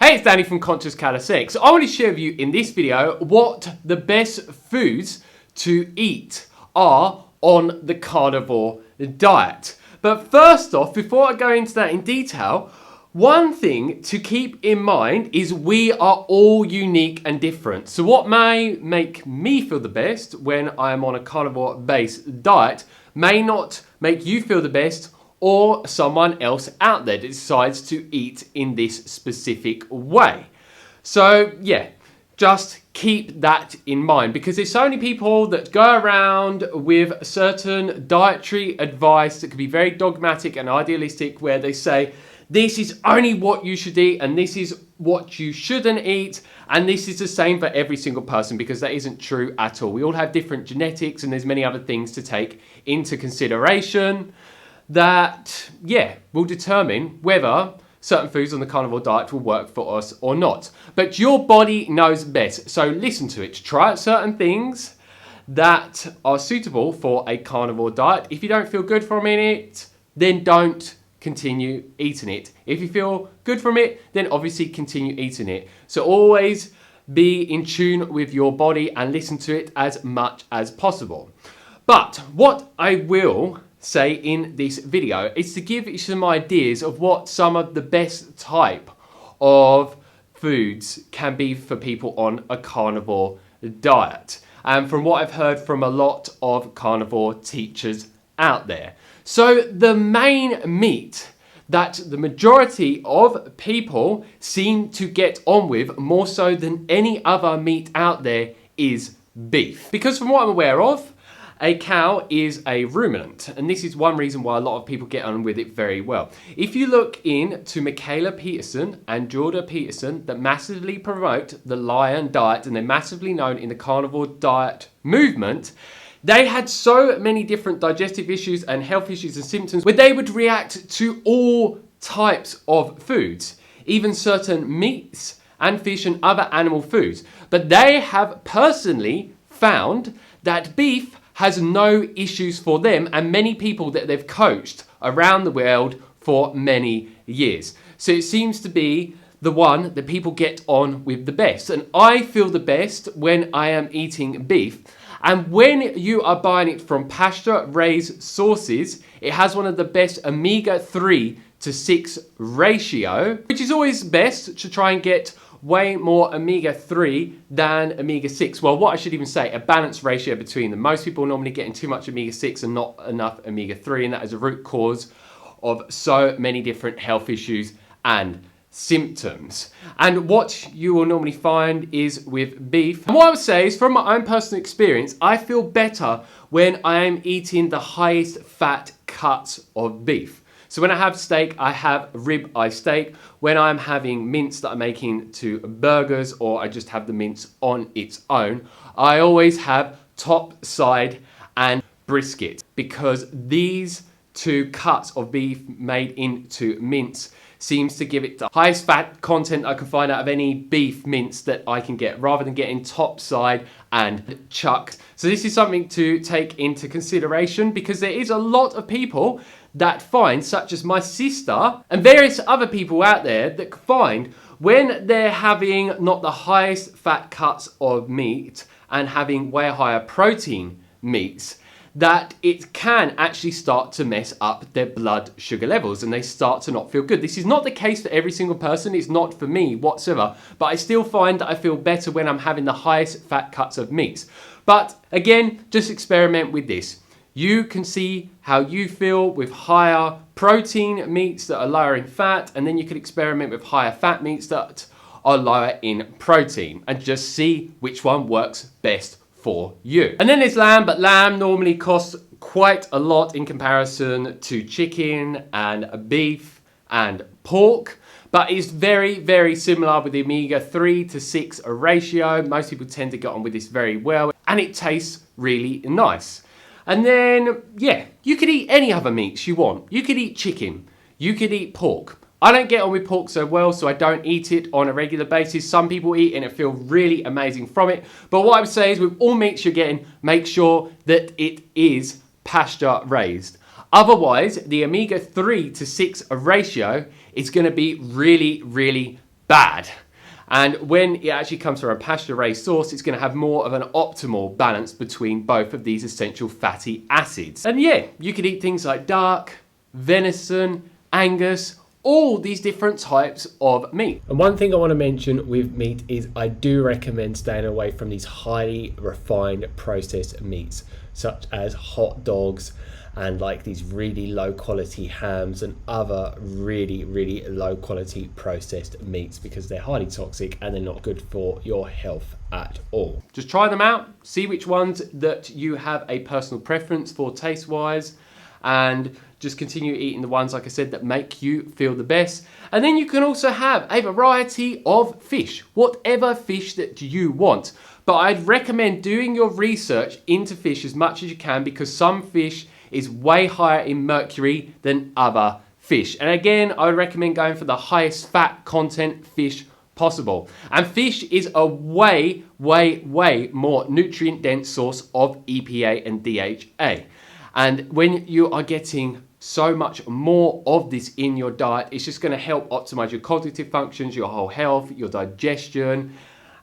Hey, it's Danny from Conscious Calisthenics. I want to share with you in this video what the best foods to eat are on the carnivore diet. But first off, before I go into that in detail, one thing to keep in mind is we are all unique and different. So what may make me feel the best when I am on a carnivore-based diet may not make you feel the best or someone else out there that decides to eat in this specific way. So yeah, just keep that in mind because there's so many people that go around with certain dietary advice that can be very dogmatic and idealistic where they say, this is only what you should eat and this is what you shouldn't eat, and this is the same for every single person, because that isn't true at all. We all have different genetics and there's many other things to take into consideration that, will determine whether certain foods on the carnivore diet will work for us or not. But your body knows best, so listen to it. Try out certain things that are suitable for a carnivore diet. If you don't feel good from it, then don't continue eating it. If you feel good from it, then obviously continue eating it. So always be in tune with your body and listen to it as much as possible. But what I will say in this video is to give you some ideas of what some of the best type of foods can be for people on a carnivore diet. And from what I've heard from a lot of carnivore teachers out there. So the main meat that the majority of people seem to get on with more so than any other meat out there is beef. Because from what I'm aware of, a cow is a ruminant, and this is one reason why a lot of people get on with it very well. If you look into Michaela Peterson and Jordan Peterson that massively promote the lion diet, and they're massively known in the carnivore diet movement, they had so many different digestive issues and health issues and symptoms where they would react to all types of foods, even certain meats and fish and other animal foods. But they have personally found that beef has no issues for them and many people that they've coached around the world for many years. So it seems to be the one that people get on with the best. And I feel the best when I am eating beef. And when you are buying it from Pasture raised sources, it has one of the best omega-3 to 6 ratio, which is always best to try and get way more omega-3 than omega-6. Well, what I should even say, a balanced ratio between them. Most people are normally getting too much omega-6 and not enough omega-3, and that is a root cause of so many different health issues and symptoms. And what you will normally find is with beef. And what I would say is, from my own personal experience, I feel better when I am eating the highest fat cuts of beef. So when I have steak, I have rib-eye steak. When I'm having mince that I'm making to burgers, or I just have the mince on its own, I always have top side and brisket, because these two cuts of beef made into mince seems to give it the highest fat content I can find out of any beef mince that I can get, rather than getting top side and chucked. So this is something to take into consideration, because there is a lot of people that find, such as my sister and various other people out there, that find when they're having not the highest fat cuts of meat and having way higher protein meats, that it can actually start to mess up their blood sugar levels and they start to not feel good. This is not the case for every single person. It's not for me whatsoever, but I still find that I feel better when I'm having the highest fat cuts of meats. But again, just experiment with this. You can see how you feel with higher protein meats that are lower in fat, and then you can experiment with higher fat meats that are lower in protein and just see which one works best for you. And then there's lamb, but lamb normally costs quite a lot in comparison to chicken and beef and pork, but it's very, very similar with the omega-3 to 6 ratio. Most people tend to get on with this very well, and it tastes really nice. And then, you could eat any other meats you want. You could eat chicken, you could eat pork. I don't get on with pork so well, so I don't eat it on a regular basis. Some people eat it and it feels really amazing from it. But what I would say is, with all meats you're getting, make sure that it is pasture raised. Otherwise, the omega-3 to 6 ratio is going to be really, really bad. And when it actually comes from a pasture-raised source, it's going to have more of an optimal balance between both of these essential fatty acids. And yeah, you could eat things like duck, venison, Angus, all these different types of meat. And one thing I want to mention with meat is I do recommend staying away from these highly refined processed meats, such as hot dogs and like these really low quality hams and other really low quality processed meats, because they're highly toxic and they're not good for your health at all. Just try them out, see which ones that you have a personal preference for taste wise, and just continue eating the ones, like I said, that make you feel the best. And then you can also have a variety of fish, whatever fish that you want. But I'd recommend doing your research into fish as much as you can, because some fish is way higher in mercury than other fish. And again, I would recommend going for the highest fat content fish possible. And fish is a way more nutrient dense source of EPA and DHA. And when you are getting so much more of this in your diet, it's just going to help optimize your cognitive functions, your whole health, your digestion,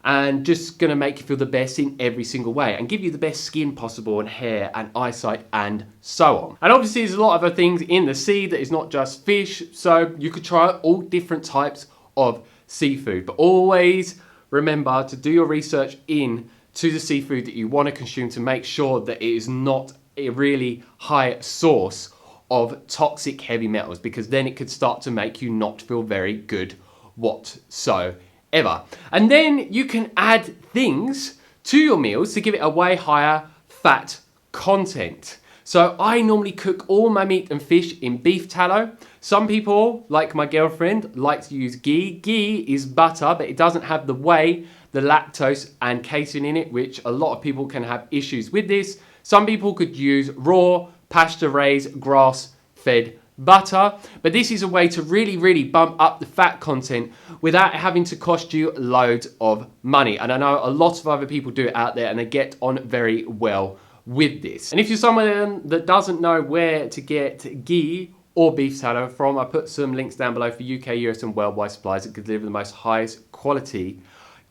and just going to make you feel the best in every single way and give you the best skin possible and hair and eyesight and so on. And obviously there's a lot of other things in the sea that is not just fish, so you could try all different types of seafood, but always remember to do your research into the seafood that you want to consume to make sure that it is not a really high source of toxic heavy metals, because then it could start to make you not feel very good whatsoever. And then you can add things to your meals to give it a way higher fat content. So I normally cook all my meat and fish in beef tallow. Some people, like my girlfriend, like to use ghee. Ghee is butter, but it doesn't have the whey, the lactose and casein in it, which a lot of people can have issues with this. Some people could use raw, pasture-raised, grass-fed butter, but this is a way to really bump up the fat content without having to cost you loads of money. And I know a lot of other people do it out there and they get on very well with this. And if you're someone that doesn't know where to get ghee or beef tallow from, I put some links down below for UK, US and worldwide suppliers that could deliver the most highest quality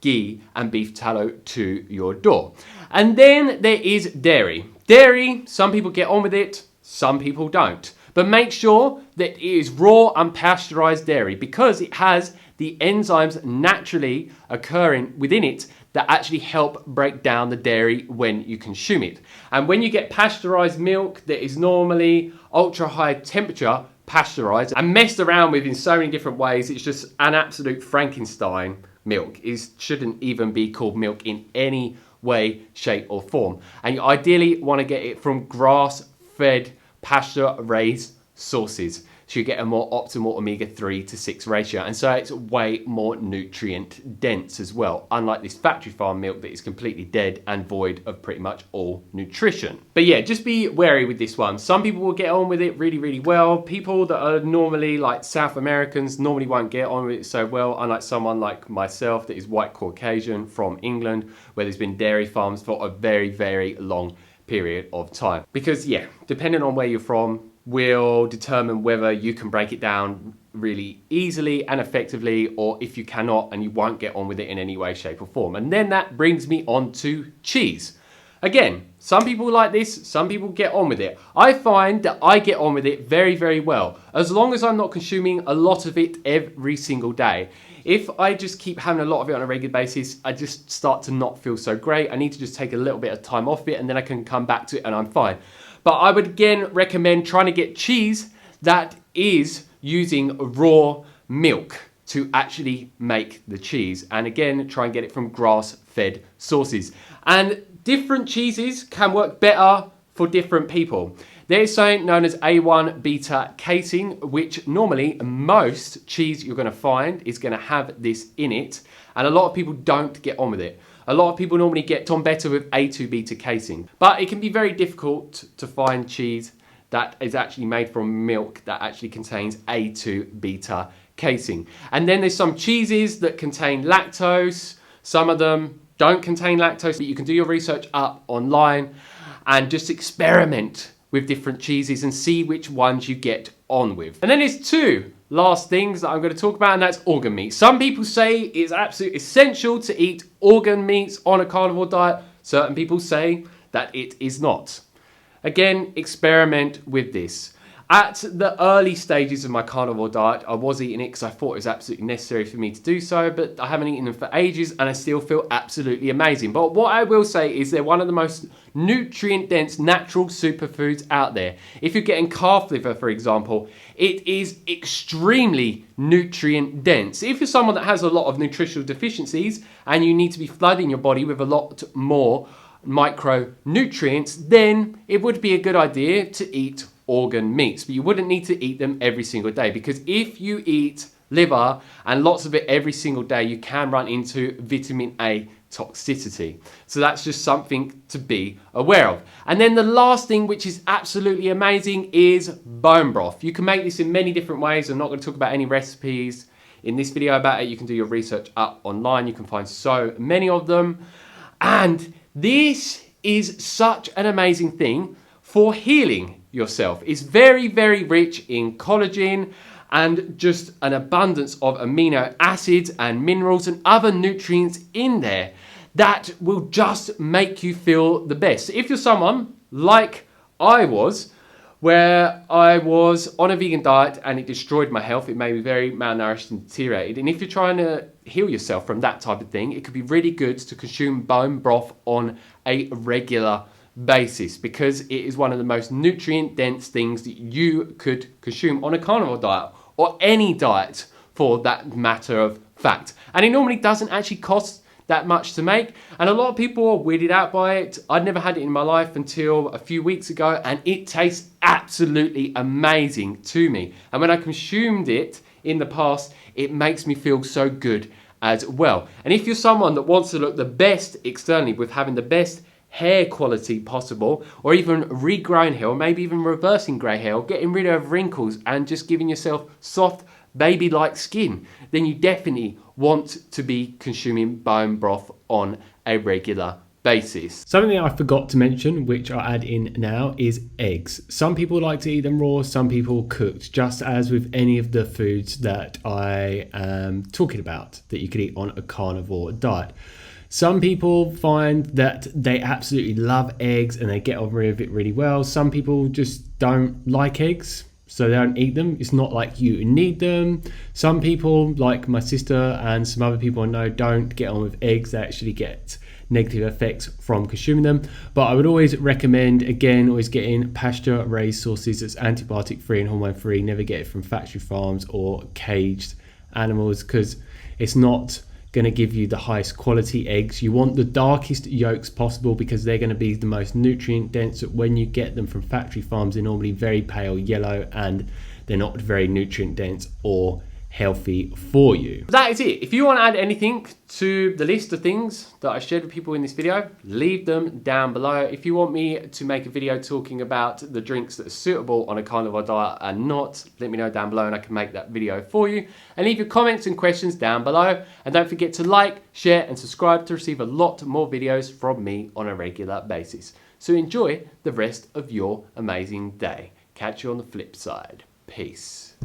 ghee and beef tallow to your door. And then there is dairy. Dairy, some people get on with it, some people don't. But make sure that it is raw unpasteurized dairy, because it has the enzymes naturally occurring within it that actually help break down the dairy when you consume it. And when you get pasteurized milk that is normally ultra high temperature pasteurized and messed around with in so many different ways, it's just an absolute Frankenstein milk. It shouldn't even be called milk in any way, shape or form. And you ideally want to get it from grass-fed, pasture-raised sources, so you get a more optimal omega-3 to 6 ratio, and so it's way more nutrient dense as well, unlike this factory farm milk that is completely dead and void of pretty much all nutrition. But yeah, just be wary with this one. Some people will get on with it really well. People that are normally like South Americans normally won't get on with it so well, unlike someone like myself that is white Caucasian from England, where there's been dairy farms for a very long period of time. Because yeah, depending on where you're from will determine whether you can break it down really easily and effectively, or if you cannot and you won't get on with it in any way, shape or form. And then that brings me on to cheese. Again, some people like this, some people get on with it. I find that I get on with it very well, as long as I'm not consuming a lot of it every single day. If I just keep having a lot of it on a regular basis, I just start to not feel so great. I need to just take a little bit of time off it and then I can come back to it and I'm fine. But I would again recommend trying to get cheese that is using raw milk to actually make the cheese. And again, try and get it from grass-fed sources. And different cheeses can work better for different people. There is something known as A1 beta casein, which normally most cheese you're going to find is going to have this in it. And a lot of people don't get on with it. A lot of people normally get on better with A2 beta casein. But it can be very difficult to find cheese that is actually made from milk that actually contains A2 beta casein. And then there's some cheeses that contain lactose. Some of them don't contain lactose, but you can do your research up online and just experiment with different cheeses and see which ones you get on with. And then there's two last things that I'm going to talk about, and that's organ meat. Some people say it's absolutely essential to eat organ meats on a carnivore diet. Certain people say that it is not. Again, experiment with this. At the early stages of my carnivore diet, I was eating it because I thought it was absolutely necessary for me to do so, but I haven't eaten them for ages and I still feel absolutely amazing. But what I will say is they're one of the most nutrient-dense natural superfoods out there. If you're getting calf liver, for example, it is extremely nutrient-dense. If you're someone that has a lot of nutritional deficiencies and you need to be flooding your body with a lot more micronutrients, then it would be a good idea to eat organ meats, but you wouldn't need to eat them every single day, because if you eat liver and lots of it every single day, you can run into vitamin A toxicity. So that's just something to be aware of. And then the last thing, which is absolutely amazing, is bone broth. You can make this in many different ways. I'm not going to talk about any recipes in this video about it. You can do your research up online. You can find so many of them. And this is such an amazing thing for healing yourself. It's very, very rich in collagen and just an abundance of amino acids and minerals and other nutrients in there that will just make you feel the best. If you're someone like I was, where I was on a vegan diet and it destroyed my health, it made me very malnourished and deteriorated, and if you're trying to heal yourself from that type of thing, it could be really good to consume bone broth on a regular basis, because it is one of the most nutrient dense things that you could consume on a carnivore diet, or any diet for that matter of fact. And it normally doesn't actually cost that much to make, and a lot of people are weirded out by it. I'd never had it in my life until a few weeks ago, and it tastes absolutely amazing to me. And when I consumed it in the past, it makes me feel so good as well. And if you're someone that wants to look the best externally with having the best hair quality possible, or even regrowing hair, or maybe even reversing grey hair, or getting rid of wrinkles and just giving yourself soft baby-like skin, then you definitely want to be consuming bone broth on a regular basis. Something I forgot to mention, which I'll add in now, is eggs. Some people like to eat them raw, some people cooked, just as with any of the foods that I am talking about that you could eat on a carnivore diet. Some people find that they absolutely love eggs and they get on with it really well. Some people just don't like eggs, so they don't eat them. It's not like you need them. Some people, like my sister and some other people I know, don't get on with eggs. They actually get negative effects from consuming them. But I would always recommend, again, always getting pasture raised sources that's antibiotic free and hormone free. Never get it from factory farms or caged animals, because it's not going to give you the highest quality eggs. You want the darkest yolks possible, because they're going to be the most nutrient dense. When you get them from factory farms, they're normally very pale yellow and they're not very nutrient dense or healthy for you. That is it. If you want to add anything to the list of things that I shared with people in this video, leave them down below. If you want me to make a video talking about the drinks that are suitable on a carnivore diet and not, let me know down below and I can make that video for you. And leave your comments and questions down below. And don't forget to like, share and subscribe to receive a lot more videos from me on a regular basis. So enjoy the rest of your amazing day. Catch you on the flip side. Peace.